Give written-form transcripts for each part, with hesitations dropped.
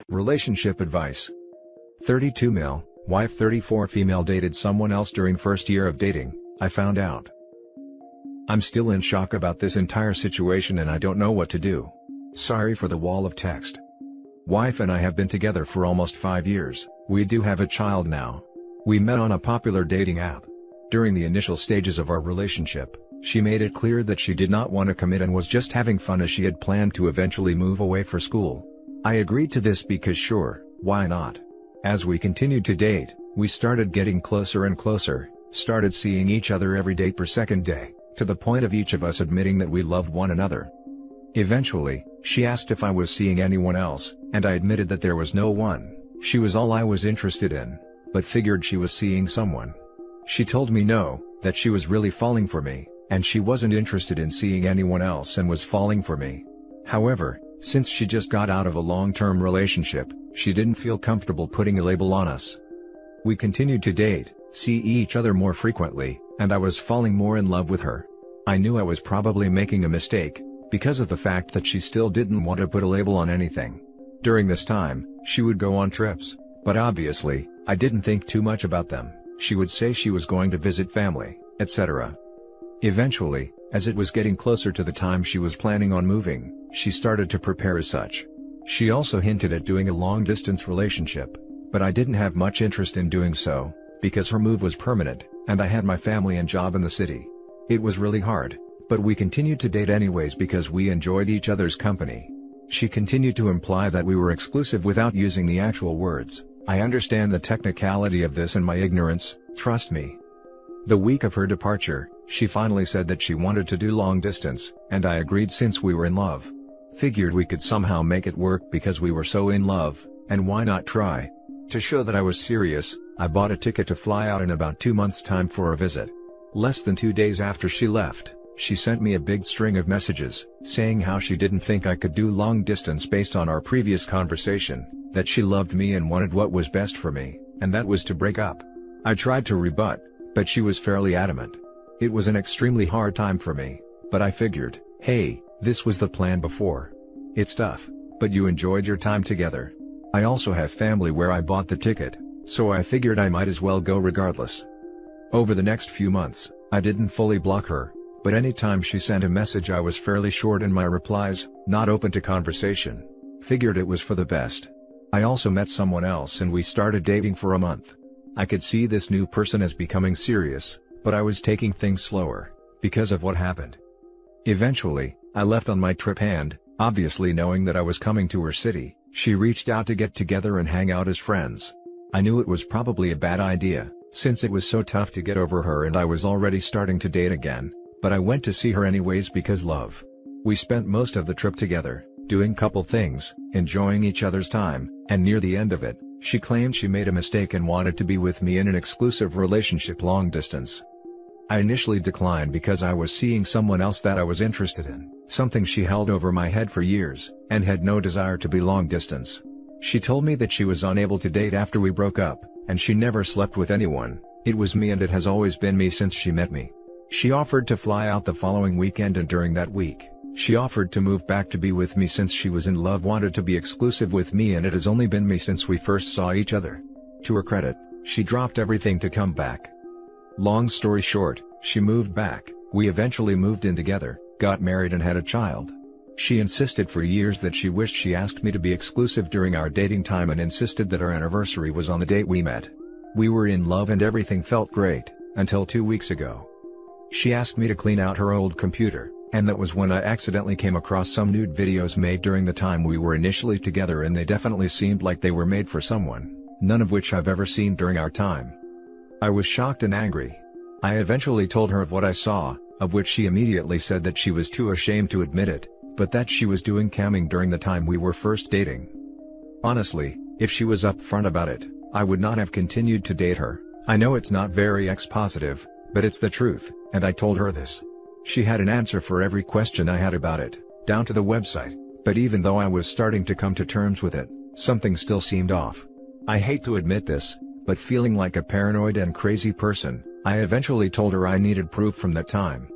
Relationship advice. 32 male, wife 34 female dated someone else during first year of dating, I found out. I'm still in shock about this entire situation and I don't know what to do. Sorry for the wall of text. Wife and I have been together for almost 5 years, we do have a child now. We met on a popular dating app. During the initial stages of our relationship, she made it clear that she did not want to commit and was just having fun as she had planned to eventually move away for school. I agreed to this because sure, why not? As we continued to date, we started getting closer and closer, started seeing each other every day per second day, to the point of each of us admitting that we loved one another. Eventually, she asked if I was seeing anyone else, and I admitted that there was no one. She was all I was interested in, but figured she was seeing someone. She told me no, that she was really falling for me, and she wasn't interested in seeing anyone else and was falling for me. However, since she just got out of a long-term relationship, she didn't feel comfortable putting a label on us. We continued to date, see each other more frequently, and I was falling more in love with her. I knew I was probably making a mistake, because of the fact that she still didn't want to put a label on anything. During this time, she would go on trips, but obviously, I didn't think too much about them. She would say she was going to visit family, etc. Eventually, as it was getting closer to the time she was planning on moving, she started to prepare as such. She also hinted at doing a long-distance relationship, but I didn't have much interest in doing so, because her move was permanent, and I had my family and job in the city. It was really hard, but we continued to date anyways because we enjoyed each other's company. She continued to imply that we were exclusive without using the actual words. I understand the technicality of this and my ignorance, trust me. The week of her departure, she finally said that she wanted to do long distance, and I agreed since we were in love. Figured we could somehow make it work because we were so in love, and why not try? To show that I was serious, I bought a ticket to fly out in about 2 months' time for a visit. Less than 2 days after she left, she sent me a big string of messages, saying how she didn't think I could do long distance based on our previous conversation, that she loved me and wanted what was best for me, and that was to break up. I tried to rebut, but she was fairly adamant. It was an extremely hard time for me, but I figured, hey, this was the plan before. It's tough, but you enjoyed your time together. I also have family where I bought the ticket, so I figured I might as well go regardless. Over the next few months, I didn't fully block her, but anytime she sent a message I was fairly short in my replies, not open to conversation. Figured it was for the best. I also met someone else and we started dating for a month. I could see this new person as becoming serious, but I was taking things slower, because of what happened. Eventually, I left on my trip and, obviously knowing that I was coming to her city, she reached out to get together and hang out as friends. I knew it was probably a bad idea, since it was so tough to get over her and I was already starting to date again, but I went to see her anyways because love. We spent most of the trip together, doing couple things, enjoying each other's time, and near the end of it, she claimed she made a mistake and wanted to be with me in an exclusive relationship long distance. I initially declined because I was seeing someone else that I was interested in, something she held over my head for years, and had no desire to be long distance. She told me that she was unable to date after we broke up, and she never slept with anyone. It was me and it has always been me since she met me. She offered to fly out the following weekend and during that week, she offered to move back to be with me since she was in love, wanted to be exclusive with me, and it has only been me since we first saw each other. To her credit, she dropped everything to come back. Long story short, she moved back, we eventually moved in together, got married and had a child. She insisted for years that she wished she asked me to be exclusive during our dating time and insisted that our anniversary was on the date we met. We were in love and everything felt great, until 2 weeks ago. She asked me to clean out her old computer, and that was when I accidentally came across some nude videos made during the time we were initially together, and they definitely seemed like they were made for someone, none of which I've ever seen during our time. I was shocked and angry. I eventually told her of what I saw, of which she immediately said that she was too ashamed to admit it, but that she was doing camming during the time we were first dating. Honestly, if she was upfront about it, I would not have continued to date her. I know it's not very X-positive, but it's the truth, and I told her this. She had an answer for every question I had about it, down to the website, but even though I was starting to come to terms with it, something still seemed off. I hate to admit this, but feeling like a paranoid and crazy person, I eventually told her I needed proof from that time.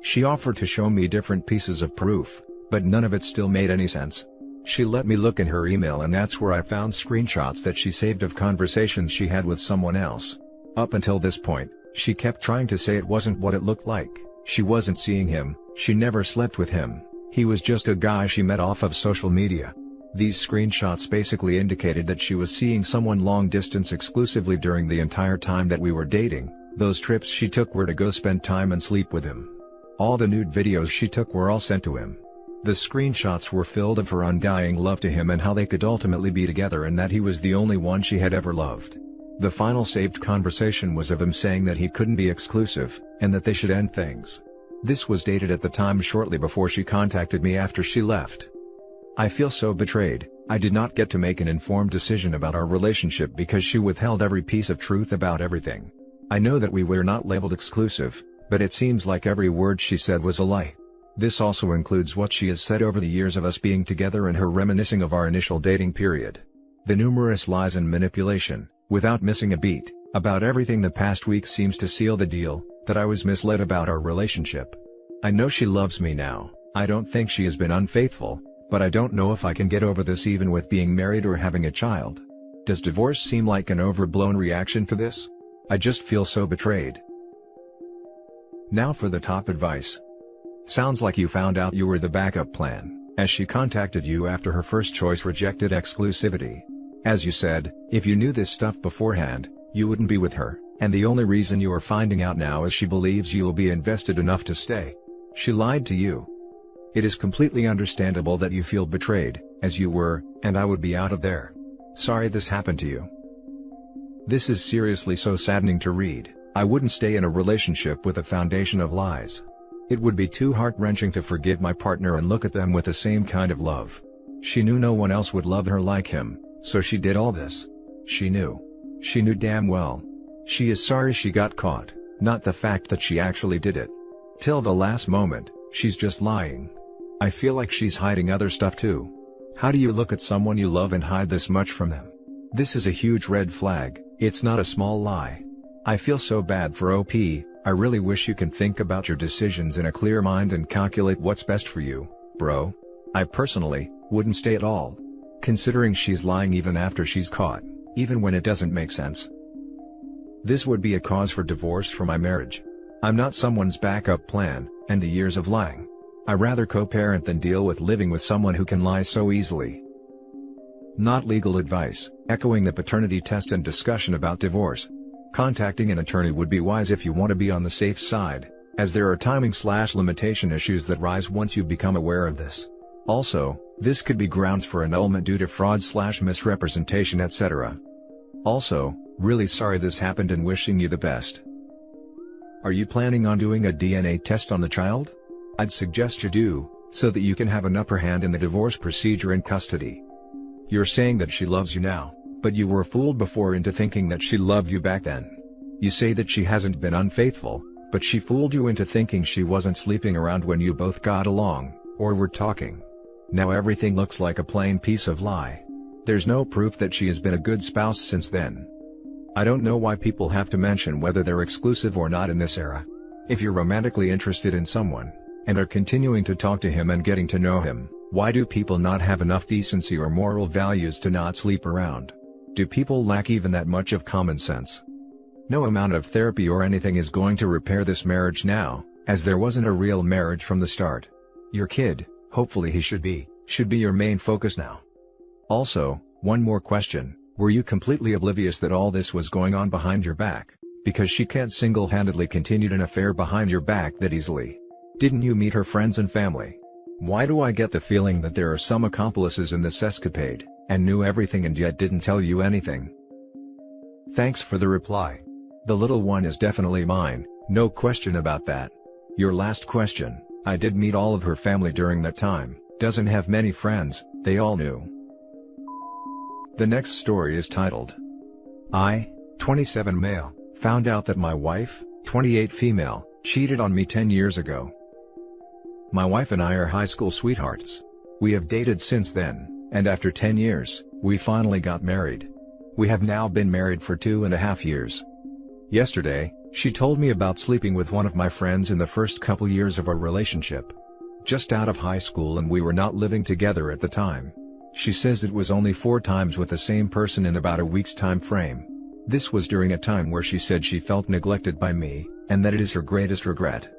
She offered to show me different pieces of proof, but none of it still made any sense. She let me look in her email and that's where I found screenshots that she saved of conversations she had with someone else. Up until this point, she kept trying to say it wasn't what it looked like, she wasn't seeing him, she never slept with him, he was just a guy she met off of social media. These screenshots basically indicated that she was seeing someone long distance exclusively during the entire time that we were dating. Those trips she took were to go spend time and sleep with him. All the nude videos she took were all sent to him. The screenshots were filled of her undying love to him and how they could ultimately be together and that he was the only one she had ever loved. The final saved conversation was of him saying that he couldn't be exclusive, and that they should end things. This was dated at the time shortly before she contacted me after she left. I feel so betrayed. I did not get to make an informed decision about our relationship because she withheld every piece of truth about everything. I know that we were not labeled exclusive, but it seems like every word she said was a lie. This also includes what she has said over the years of us being together and her reminiscing of our initial dating period. The numerous lies and manipulation, without missing a beat, about everything the past week seems to seal the deal, that I was misled about our relationship. I know she loves me now, I don't think she has been unfaithful, but I don't know if I can get over this even with being married or having a child. Does divorce seem like an overblown reaction to this? I just feel so betrayed. Now for the top advice. Sounds like you found out you were the backup plan, as she contacted you after her first choice rejected exclusivity. As you said, if you knew this stuff beforehand, you wouldn't be with her, and the only reason you are finding out now is she believes you will be invested enough to stay. She lied to you. It is completely understandable that you feel betrayed, as you were, and I would be out of there. Sorry this happened to you. This is seriously so saddening to read. I wouldn't stay in a relationship with a foundation of lies. It would be too heart-wrenching to forgive my partner and look at them with the same kind of love. She knew no one else would love her like him, so she did all this. She knew. She knew damn well. She is sorry she got caught, not the fact that she actually did it. Till the last moment, she's just lying. I feel like she's hiding other stuff too. How do you look at someone you love and hide this much from them? This is a huge red flag, it's not a small lie. I feel so bad for OP, I really wish you can think about your decisions in a clear mind and calculate what's best for you, bro. I personally wouldn't stay at all. Considering she's lying even after she's caught, even when it doesn't make sense. This would be a cause for divorce for my marriage. I'm not someone's backup plan, and the years of lying. I rather co-parent than deal with living with someone who can lie so easily. Not legal advice, echoing the paternity test and discussion about divorce. Contacting an attorney would be wise if you want to be on the safe side, as there are timing/limitation issues that rise once you become aware of this. Also, this could be grounds for annulment due to fraud/misrepresentation etc. Also, really sorry this happened and wishing you the best. Are you planning on doing a DNA test on the child? I'd suggest you do, so that you can have an upper hand in the divorce procedure in custody. You're saying that she loves you now, but you were fooled before into thinking that she loved you back then. You say that she hasn't been unfaithful, but she fooled you into thinking she wasn't sleeping around when you both got along, or were talking. Now everything looks like a plain piece of lie. There's no proof that she has been a good spouse since then. I don't know why people have to mention whether they're exclusive or not in this era. If you're romantically interested in someone, and are continuing to talk to him and getting to know him, why do people not have enough decency or moral values to not sleep around? Do people lack even that much of common sense? No amount of therapy or anything is going to repair this marriage now, as there wasn't a real marriage from the start. Your kid, hopefully he should be your main focus now. Also, one more question, were you completely oblivious that all this was going on behind your back, because she can't single-handedly continue an affair behind your back that easily? Didn't you meet her friends and family? Why do I get the feeling that there are some accomplices in this escapade, and knew everything and yet didn't tell you anything? Thanks for the reply. The little one is definitely mine, no question about that. Your last question, I did meet all of her family during that time, doesn't have many friends, they all knew. The next story is titled, I, 27 male, found out that my wife, 28 female, cheated on me 10 years ago. My wife and I are high school sweethearts. We have dated since then, and after 10 years, we finally got married. We have now been married for 2.5 years. Yesterday, she told me about sleeping with one of my friends in the first couple years of our relationship. Just out of high school and we were not living together at the time. She says it was only 4 times with the same person in about a week's time frame. This was during a time where she said she felt neglected by me, and that it is her greatest regret.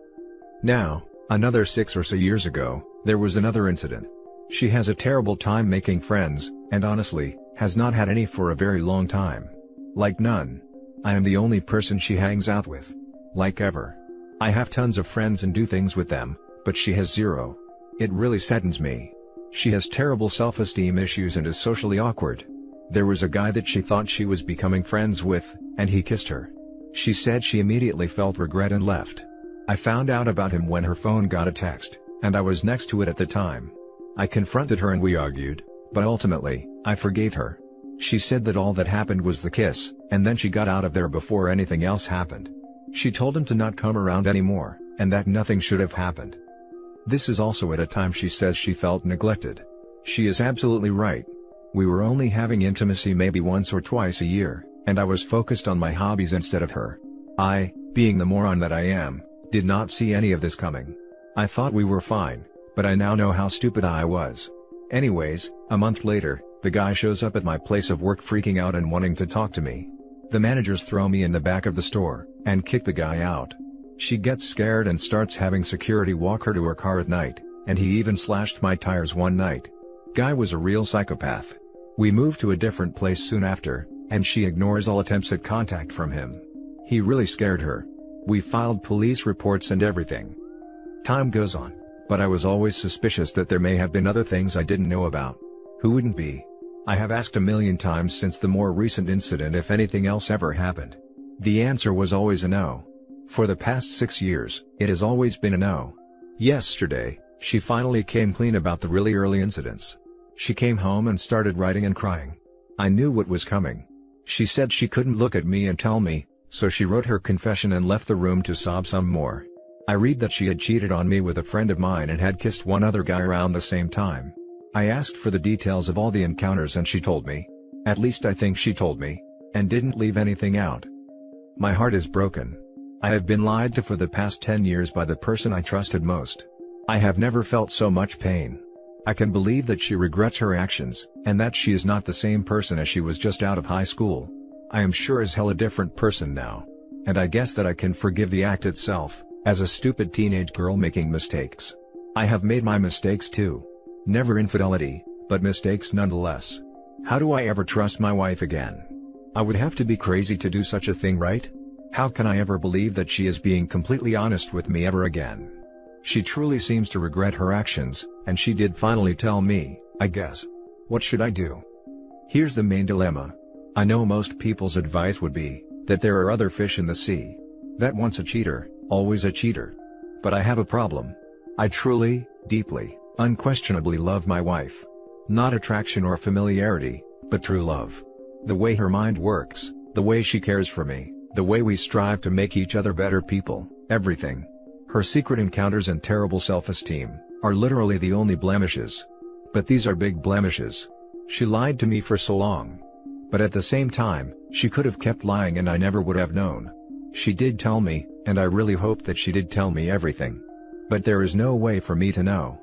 Now, another 6 or so years ago, there was another incident. She has a terrible time making friends, and honestly, has not had any for a very long time. Like none. I am the only person she hangs out with. Like ever. I have tons of friends and do things with them, but she has 0. It really saddens me. She has terrible self-esteem issues and is socially awkward. There was a guy that she thought she was becoming friends with, and he kissed her. She said she immediately felt regret and left. I found out about him when her phone got a text, and I was next to it at the time. I confronted her and we argued, but ultimately, I forgave her. She said that all that happened was the kiss, and then she got out of there before anything else happened. She told him to not come around anymore, and that nothing should have happened. This is also at a time she says she felt neglected. She is absolutely right. We were only having intimacy maybe once or twice a year, and I was focused on my hobbies instead of her. I, being the moron that I am, did not see any of this coming. I thought we were fine, but I now know how stupid I was. Anyways, a month later, the guy shows up at my place of work freaking out and wanting to talk to me. The managers throw me in the back of the store, and kick the guy out. She gets scared and starts having security walk her to her car at night, and he even slashed my tires one night. Guy was a real psychopath. We moved to a different place soon after, and she ignores all attempts at contact from him. He really scared her. We filed police reports and everything. Time goes on, but I was always suspicious that there may have been other things I didn't know about. Who wouldn't be? I have asked a million times since the more recent incident if anything else ever happened. The answer was always a no. For the past 6 years, it has always been a no. Yesterday, she finally came clean about the really early incidents. She came home and started writing and crying. I knew what was coming. She said she couldn't look at me and tell me, so she wrote her confession and left the room to sob some more. I read that she had cheated on me with a friend of mine and had kissed one other guy around the same time. I asked for the details of all the encounters and she told me. At least I think she told me. And didn't leave anything out. My heart is broken. I have been lied to for the past 10 years by the person I trusted most. I have never felt so much pain. I can believe that she regrets her actions, and that she is not the same person as she was just out of high school. I am sure as hell a different person now. And I guess that I can forgive the act itself, as a stupid teenage girl making mistakes. I have made my mistakes too. Never infidelity, but mistakes nonetheless. How do I ever trust my wife again? I would have to be crazy to do such a thing, right? How can I ever believe that she is being completely honest with me ever again? She truly seems to regret her actions, and she did finally tell me, I guess. What should I do? Here's the main dilemma. I know most people's advice would be, that there are other fish in the sea. That once a cheater, always a cheater. But I have a problem. I truly, deeply, unquestionably love my wife. Not attraction or familiarity, but true love. The way her mind works, the way she cares for me, the way we strive to make each other better people, everything. Her secret encounters and terrible self-esteem are literally the only blemishes. But these are big blemishes. She lied to me for so long. But at the same time, she could have kept lying and I never would have known. She did tell me, and I really hope that she did tell me everything. But there is no way for me to know.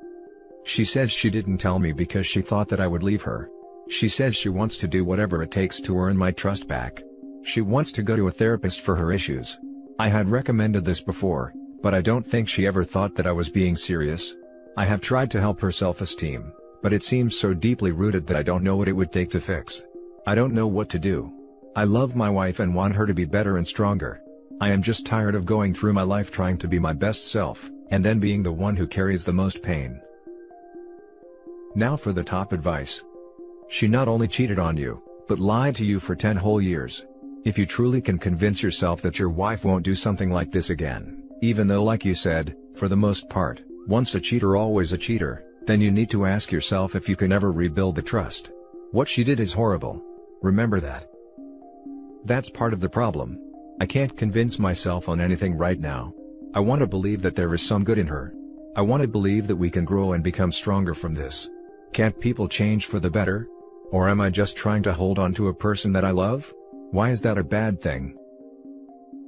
She says she didn't tell me because she thought that I would leave her. She says she wants to do whatever it takes to earn my trust back. She wants to go to a therapist for her issues. I had recommended this before, but I don't think she ever thought that I was being serious. I have tried to help her self-esteem, but it seems so deeply rooted that I don't know what it would take to fix. I don't know what to do. I love my wife and want her to be better and stronger. I am just tired of going through my life trying to be my best self, and then being the one who carries the most pain. Now for the top advice. She not only cheated on you, but lied to you for 10 whole years. If you truly can convince yourself that your wife won't do something like this again, even though like you said, for the most part, once a cheater always a cheater, then you need to ask yourself if you can ever rebuild the trust. What she did is horrible. Remember that. That's part of the problem. I can't convince myself on anything right now. I want to believe that there is some good in her. I want to believe that we can grow and become stronger from this. Can't people change for the better? Or am I just trying to hold on to a person that I love? Why is that a bad thing?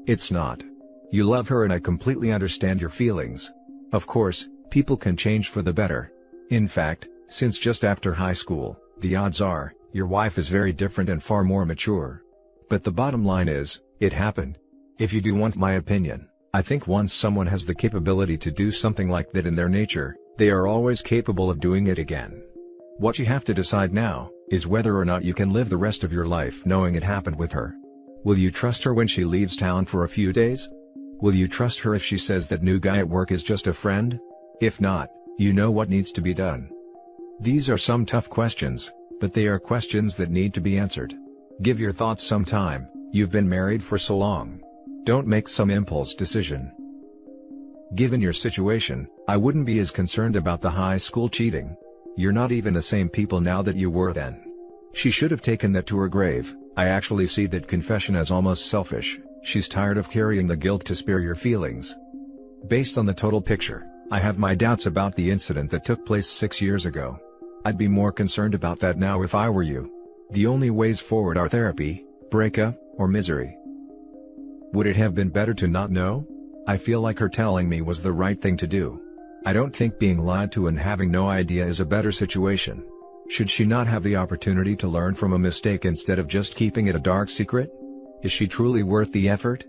It's not. You love her and I completely understand your feelings. Of course, people can change for the better. In fact, since just after high school, The odds are, your wife is very different and far more mature. But the bottom line is, it happened. If you do want my opinion, I think once someone has the capability to do something like that in their nature, they are always capable of doing it again. What you have to decide now, is whether or not you can live the rest of your life knowing it happened with her. Will you trust her when she leaves town for a few days? Will you trust her if she says that new guy at work is just a friend? If not, you know what needs to be done. These are some tough questions, but they are questions that need to be answered. Give your thoughts some time, you've been married for so long. Don't make some impulse decision. Given your situation, I wouldn't be as concerned about the high school cheating. You're not even the same people now that you were then. She should have taken that to her grave. I actually see that confession as almost selfish. She's tired of carrying the guilt to spare your feelings. Based on the total picture, I have my doubts about the incident that took place 6 years ago. I'd be more concerned about that now if I were you. The only ways forward are therapy, breakup, or misery. Would it have been better to not know? I feel like her telling me was the right thing to do. I don't think being lied to and having no idea is a better situation. Should she not have the opportunity to learn from a mistake instead of just keeping it a dark secret? Is she truly worth the effort?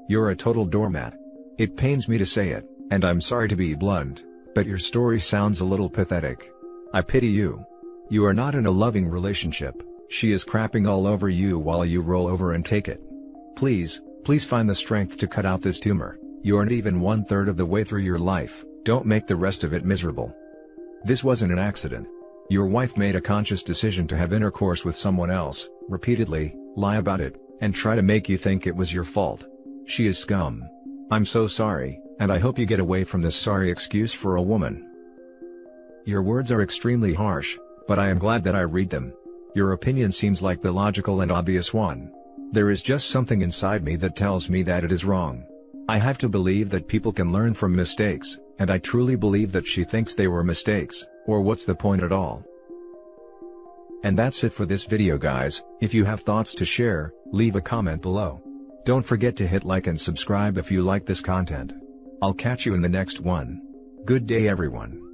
You're a total doormat. It pains me to say it, and I'm sorry to be blunt, but your story sounds a little pathetic. I pity you. You are not in a loving relationship, she is crapping all over you while you roll over and take it. Please find the strength to cut out this tumor. You aren't even 1/3 of the way through your life, don't make the rest of it miserable. This wasn't an accident. Your wife made a conscious decision to have intercourse with someone else, repeatedly, lie about it, and try to make you think it was your fault. She is scum. I'm so sorry, and I hope you get away from this sorry excuse for a woman. Your words are extremely harsh, but I am glad that I read them. Your opinion seems like the logical and obvious one. There is just something inside me that tells me that it is wrong. I have to believe that people can learn from mistakes, and I truly believe that she thinks they were mistakes, or what's the point at all? And that's it for this video guys. If you have thoughts to share, leave a comment below. Don't forget to hit like and subscribe if you like this content. I'll catch you in the next one. Good day everyone.